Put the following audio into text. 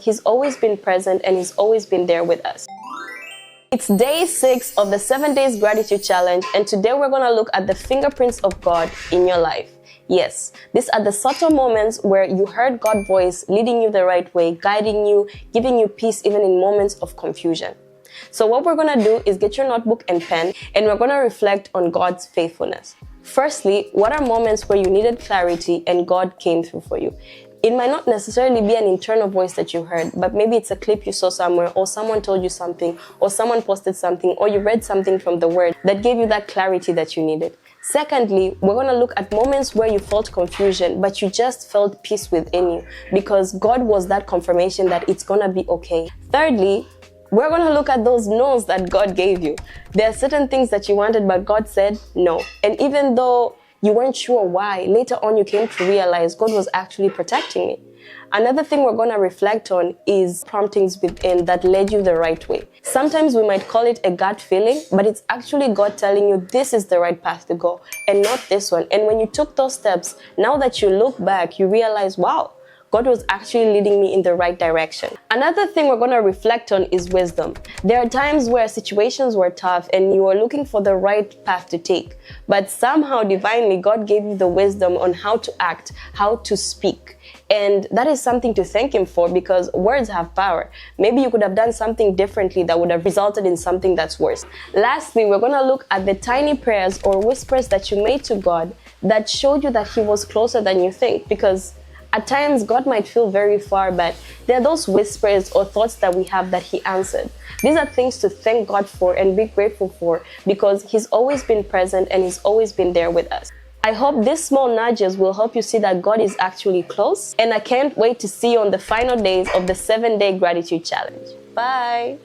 He's always been present and He's always been there with us. It's day 6 of the 7 days gratitude challenge, and today we're going to look at the fingerprints of God in your life. Yes, these are the subtle moments where you heard God's voice leading you the right way, guiding you, giving you peace even in moments of confusion. So what we're going to do is get your notebook and pen, and we're going to reflect on God's faithfulness. Firstly, what are moments where you needed clarity and God came through for you? It might not necessarily be an internal voice that you heard, but maybe it's a clip you saw somewhere, or someone told you something, or someone posted something, or you read something from the Word that gave you that clarity that you needed. Secondly, we're going to look at moments where you felt confusion, but you just felt peace within you because God was that confirmation that it's going to be okay. Thirdly, we're going to look at those no's that God gave you. There are certain things that you wanted, but God said no. And even though you weren't sure why, later on you came to realize God was actually protecting me. Another thing we're going to reflect on is promptings within that led you the right way. Sometimes we might call it a gut feeling, but it's actually God telling you this is the right path to go and not this one. And when you took those steps, now that you look back, you realize, wow, God was actually leading me in the right direction. Another thing we're going to reflect on is wisdom. There are times where situations were tough and you were looking for the right path to take, but somehow divinely God gave you the wisdom on how to act, how to speak. And that is something to thank Him for, because words have power. Maybe you could have done something differently that would have resulted in something that's worse. Lastly, we're going to look at the tiny prayers or whispers that you made to God that showed you that He was closer than you think, because at times, God might feel very far, but there are those whispers or thoughts that we have that He answered. These are things to thank God for and be grateful for, because He's always been present and He's always been there with us. I hope these small nudges will help you see that God is actually close, and I can't wait to see you on the final days of the 7-day gratitude challenge. Bye!